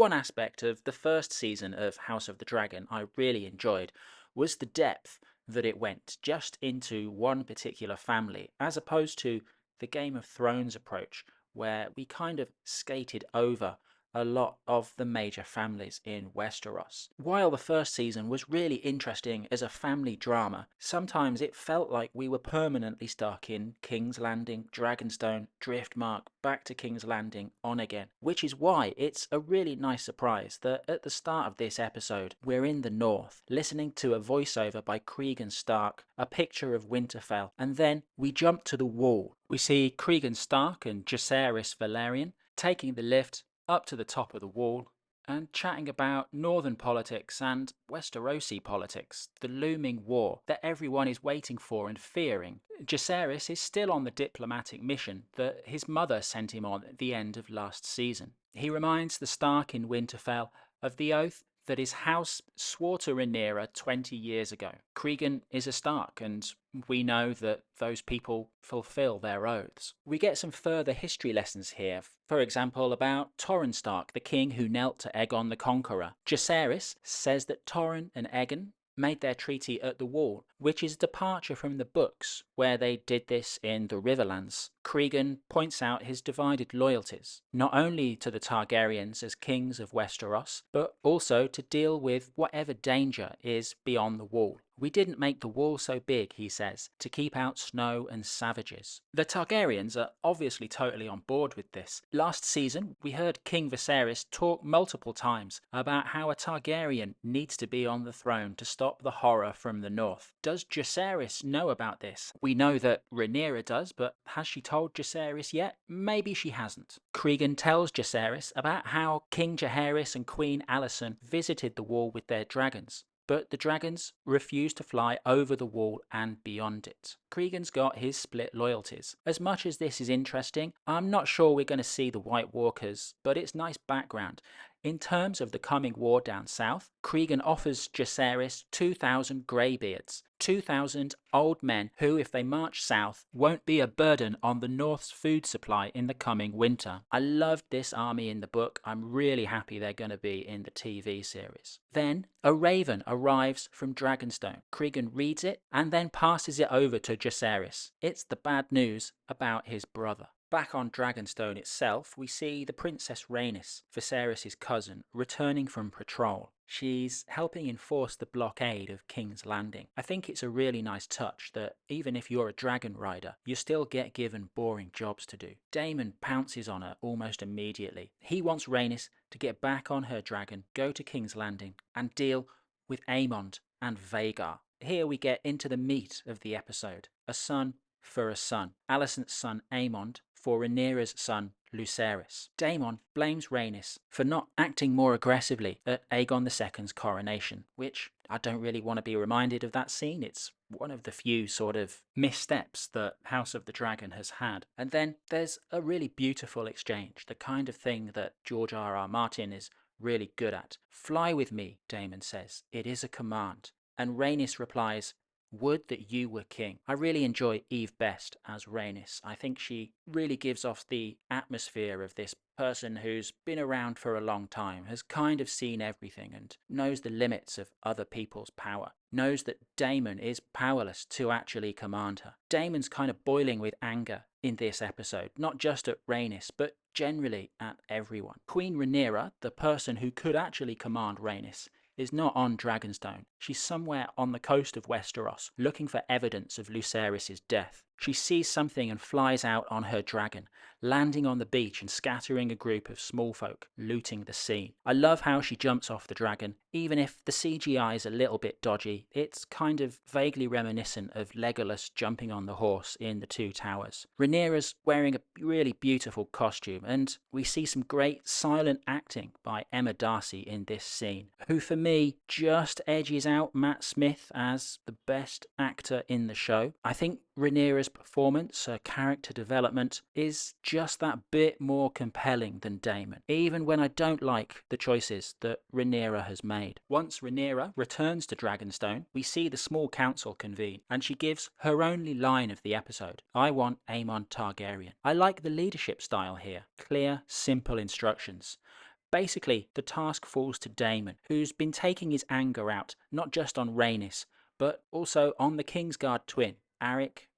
One aspect of the first season of House of the Dragon I really enjoyed was the depth that it went just into one particular family, as opposed to the Game of Thrones approach, where we kind of skated over a lot of the major families in Westeros. While the first season was really interesting as a family drama, sometimes it felt like we were permanently stuck in King's Landing, Dragonstone, Driftmark, back to King's Landing, on again. Which is why it's a really nice surprise that at the start of this episode, we're in the north, listening to a voiceover by Cregan Stark, a picture of Winterfell, and then we jump to the wall. We see Cregan Stark and Jacaerys Velaryon taking the lift up to the top of the wall and chatting about northern politics and Westerosi politics, the looming war that everyone is waiting for and fearing. Jacaerys is still on the diplomatic mission that his mother sent him on at the end of last season. He reminds the Stark in Winterfell of the oath that his house swore to Rhaenyra 20 years ago. Cregan is a Stark, and we know that those people fulfill their oaths. We get some further history lessons here, for example about Torrhen Stark, the king who knelt to Aegon the Conqueror. Jacaerys says that Torrhen and Aegon made their treaty at the Wall, which is a departure from the books where they did this in the Riverlands. Cregan points out his divided loyalties, not only to the Targaryens as kings of Westeros, but also to deal with whatever danger is beyond the Wall. We didn't make the wall so big, he says, to keep out snow and savages. The Targaryens are obviously totally on board with this. Last season, we heard King Viserys talk multiple times about how a Targaryen needs to be on the throne to stop the horror from the north. Does Jacaerys know about this? We know that Rhaenyra does, but has she told Jacaerys yet? Maybe she hasn't. Cregan tells Jacaerys about how King Jaehaerys and Queen Alicent visited the wall with their dragons, but the dragons refuse to fly over the wall and beyond it. Cregan's got his split loyalties. As much as this is interesting, I'm not sure we're going to see the White Walkers, but it's nice background. In terms of the coming war down south, Cregan offers Jacaerys 2,000 greybeards, 2,000 old men who, if they march south, won't be a burden on the North's food supply in the coming winter. I loved this army in the book. I'm really happy they're going to be in the TV series. Then, a raven arrives from Dragonstone. Cregan reads it and then passes it over to Jacaerys. It's the bad news about his brother. Back on Dragonstone itself, we see the Princess Rhaenys, Viserys' cousin, returning from patrol. She's helping enforce the blockade of King's Landing. I think it's a really nice touch that even if you're a dragon rider, you still get given boring jobs to do. Daemon pounces on her almost immediately. He wants Rhaenys to get back on her dragon, go to King's Landing, and deal with Aemond and Vhagar. Here we get into the meat of the episode. A son for a son. Alicent's son Aemond for Rhaenyra's son Lucerys. Daemon blames Rhaenys for not acting more aggressively at Aegon II's coronation, which I don't really want to be reminded of that scene. It's one of the few sort of missteps that House of the Dragon has had. And then there's a really beautiful exchange, the kind of thing that George R.R. Martin is really good at. Fly with me, Daemon says. It is a command. And Rhaenys replies, would that you were king. I really enjoy Eve best as Rhaenys. I think she really gives off the atmosphere of this person who's been around for a long time, has kind of seen everything and knows the limits of other people's power, knows that Daemon is powerless to actually command her. Daemon's kind of boiling with anger in this episode, not just at Rhaenys, but generally at everyone. Queen Rhaenyra, the person who could actually command Rhaenys, is not on Dragonstone. She's somewhere on the coast of Westeros, looking for evidence of Lucerys' death. She sees something and flies out on her dragon, landing on the beach and scattering a group of small folk, looting the scene. I love how she jumps off the dragon. Even if the CGI is a little bit dodgy, it's kind of vaguely reminiscent of Legolas jumping on the horse in The Two Towers. Rhaenyra's wearing a really beautiful costume, and we see some great silent acting by Emma Darcy in this scene, who for me just edges out Matt Smith as the best actor in the show. I think Rhaenyra's performance, her character development, is just that bit more compelling than Daemon, even when I don't like the choices that Rhaenyra has made. Once Rhaenyra returns to Dragonstone, we see the small council convene, and she gives her only line of the episode. I want Aemon Targaryen. I like the leadership style here. Clear, simple instructions. Basically, the task falls to Daemon, who's been taking his anger out not just on Rhaenys, but also on the Kingsguard twin, Eric,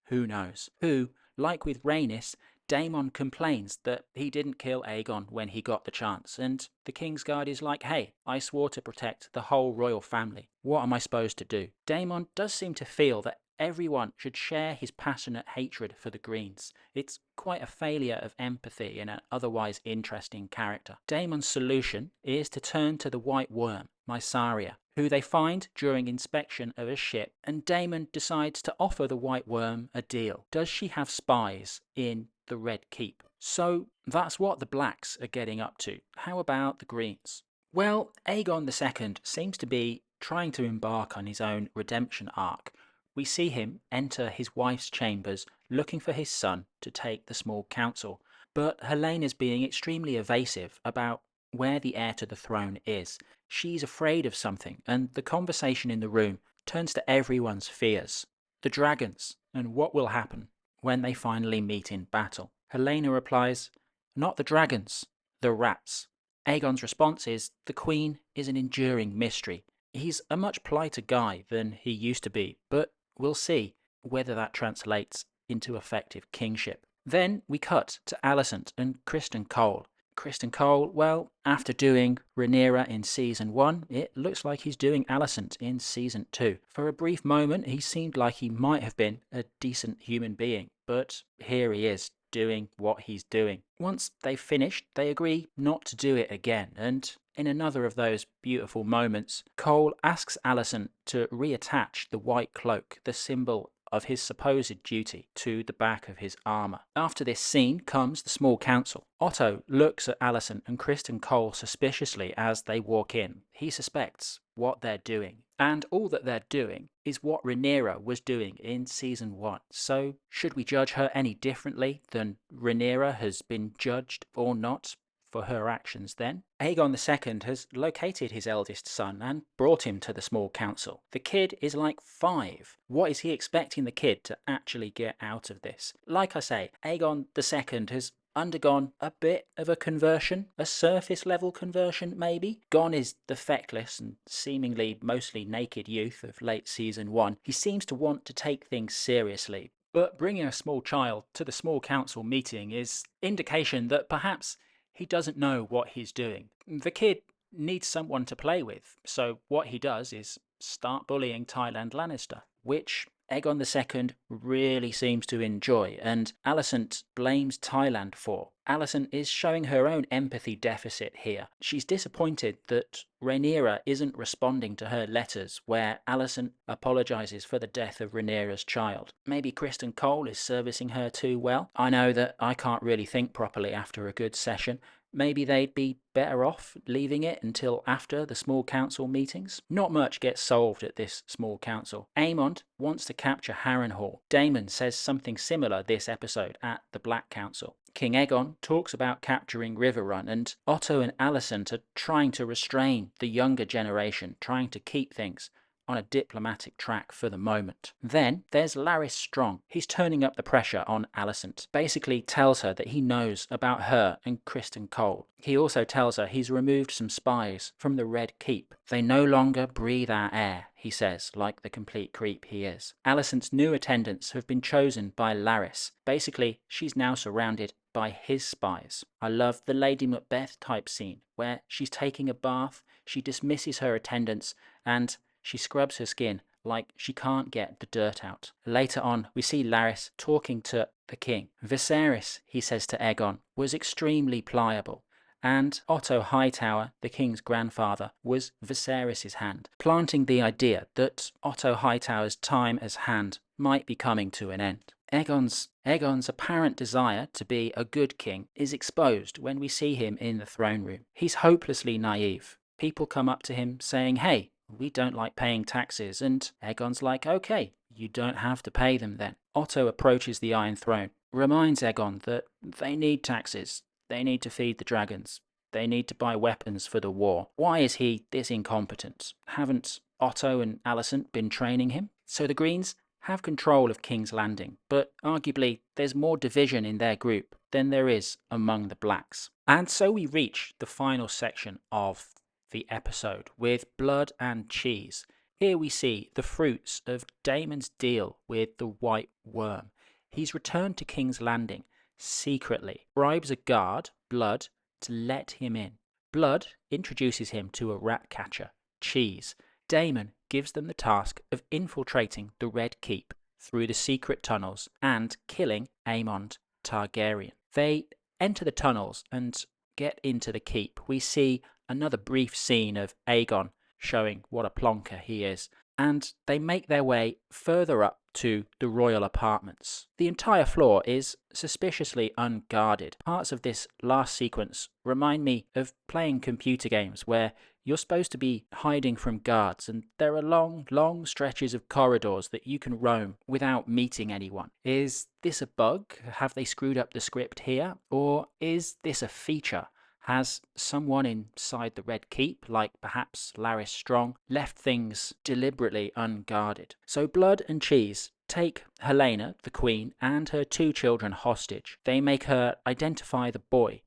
who knows, who, like with Rhaenys, Daemon complains that he didn't kill Aegon when he got the chance, and the Kingsguard is like, hey, I swore to protect the whole royal family. What am I supposed to do? Daemon does seem to feel that everyone should share his passionate hatred for the Greens. It's quite a failure of empathy in an otherwise interesting character. Daemon's solution is to turn to the White Worm, Mysaria, who they find during inspection of a ship, and Daemon decides to offer the White Worm a deal. Does she have spies in the Red Keep? So that's what the Blacks are getting up to. How about the Greens? Well, Aegon II seems to be trying to embark on his own redemption arc. We see him enter his wife's chambers looking for his son to take the small council, but Helena's being extremely evasive about where the heir to the throne is. She's afraid of something, and the conversation in the room turns to everyone's fears. The dragons, and what will happen when they finally meet in battle. Helena replies, "Not the dragons, the rats." Aegon's response is, the Queen is an enduring mystery. He's a much politer guy than he used to be, but we'll see whether that translates into effective kingship. Then we cut to Alicent and Criston Cole. Criston Cole, well, after doing Rhaenyra in Season 1, it looks like he's doing Alicent in Season 2. For a brief moment, he seemed like he might have been a decent human being, but here he is, doing what he's doing. Once they've finished, they agree not to do it again, and in another of those beautiful moments, Cole asks Alicent to reattach the white cloak, the symbol of his supposed duty, to the back of his armour. After this scene comes the small council. Otto looks at Alicent and Criston Cole suspiciously as they walk in. He suspects what they're doing, and all that they're doing is what Rhaenyra was doing in Season 1. So should we judge her any differently than Rhaenyra has been judged or not for her actions then? Aegon II has located his eldest son and brought him to the small council. The kid is like 5. What is he expecting the kid to actually get out of this? Like I say, Aegon II has undergone a bit of a conversion, a surface level conversion maybe. Gone is the feckless and seemingly mostly naked youth of late Season 1. He seems to want to take things seriously, but bringing a small child to the small council meeting is indication that perhaps he doesn't know what he's doing. The kid needs someone to play with, so what he does is start bullying Tywin Lannister, which Aegon II really seems to enjoy, and Alicent blames Tywin for. Alicent is showing her own empathy deficit here. She's disappointed that Rhaenyra isn't responding to her letters where Alicent apologises for the death of Rhaenyra's child. Maybe Criston Cole is servicing her too well. I know that I can't really think properly after a good session. Maybe they'd be better off leaving it until after the small council meetings. Not much gets solved at this small council. Aemond wants to capture Harrenhal. Daemon says something similar this episode at the Black Council. King Aegon talks about capturing Riverrun, and Otto and Alicent are trying to restrain the younger generation, trying to keep things on a diplomatic track for the moment. Then there's Larys Strong. He's turning up the pressure on Alicent. Basically tells her that he knows about her and Criston Cole. He also tells her he's removed some spies from the Red Keep. They no longer breathe our air, he says, like the complete creep he is. Alicent's new attendants have been chosen by Larys. Basically, she's now surrounded by his spies. I love the Lady Macbeth type scene where she's taking a bath, she dismisses her attendants, and she scrubs her skin like she can't get the dirt out. Later on, we see Larys talking to the king. Viserys, he says to Aegon, was extremely pliable, and Otto Hightower, the king's grandfather, was Viserys' hand, planting the idea that Otto Hightower's time as hand might be coming to an end. Aegon's apparent desire to be a good king is exposed when we see him in the throne room. He's hopelessly naive. People come up to him saying, "Hey, we don't like paying taxes," and Aegon's like, "Okay, you don't have to pay them then." Otto approaches the Iron Throne, reminds Aegon that they need taxes, they need to feed the dragons, they need to buy weapons for the war. Why is he this incompetent? Haven't Otto and Alicent been training him? So the Greens have control of King's Landing, but arguably there's more division in their group than there is among the blacks. And so we reach the final section of the episode with Blood and Cheese. Here we see the fruits of Daemon's deal with the White Worm. He's returned to King's Landing secretly, bribes a guard, Blood, to let him in. Blood introduces him to a rat catcher, Cheese. Daemon gives them the task of infiltrating the Red Keep through the secret tunnels and killing Aemond Targaryen. They enter the tunnels and get into the keep. We see another brief scene of Aegon showing what a plonker he is, and they make their way further up to the royal apartments. The entire floor is suspiciously unguarded. Parts of this last sequence remind me of playing computer games where you're supposed to be hiding from guards, and there are long stretches of corridors that you can roam without meeting anyone. Is this a bug? Have they screwed up the script here? Or is this a feature? Has someone inside the Red Keep, like perhaps Larys Strong, left things deliberately unguarded? So Blood and Cheese take Helaena, the queen, and her 2 children hostage. They make her identify the boy.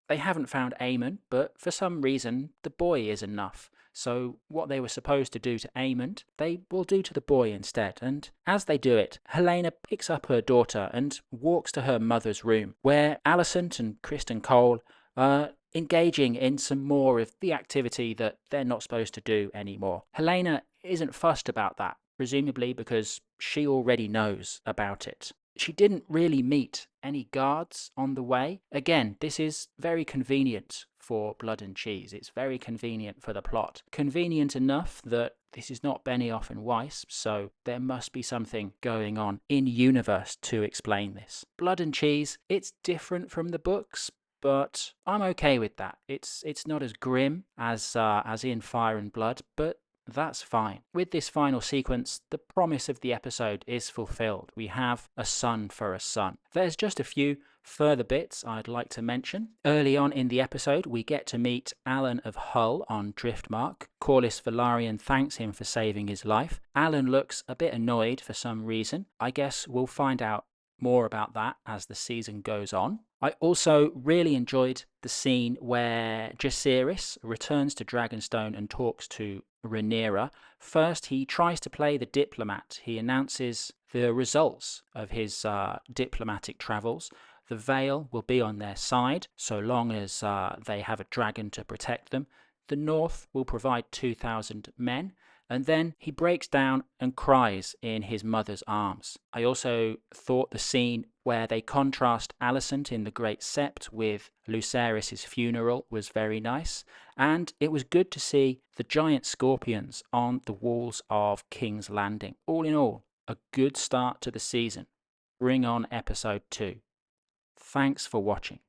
They haven't found Aemond, but for some reason the boy is enough. So what they were supposed to do to Aemond, they will do to the boy instead. And as they do it, Helaena picks up her daughter and walks to her mother's room, where Alicent and Criston Cole are engaging in some more of the activity that they're not supposed to do anymore. Helaena isn't fussed about that, presumably because she already knows about it. She didn't really meet any guards on the way. Again, this is very convenient for Blood and Cheese. It's very convenient for the plot. Convenient enough that this is not Benioff and Weiss, so there must be something going on in universe to explain this. Blood and Cheese, it's different from the books, but I'm okay with that. It's not as grim as in Fire and Blood, but that's fine. With this final sequence, the promise of the episode is fulfilled. We have a son for a son. There's just a few further bits I'd like to mention. Early on in the episode, we get to meet Alan of Hull on Driftmark. Corlys Velaryon thanks him for saving his life. Alan looks a bit annoyed for some reason. I guess we'll find out more about that as the season goes on. I also really enjoyed the scene where Jacaerys returns to Dragonstone and talks to Rhaenyra. First, he tries to play the diplomat. He announces the results of his diplomatic travels. The Vale will be on their side so long as they have a dragon to protect them. The North will provide 2,000 men. And then he breaks down and cries in his mother's arms. I also thought the scene where they contrast Alicent in the Great Sept with Lucerys' funeral was very nice. And it was good to see the giant scorpions on the walls of King's Landing. All in all, a good start to the season. Bring on episode 2. Thanks for watching.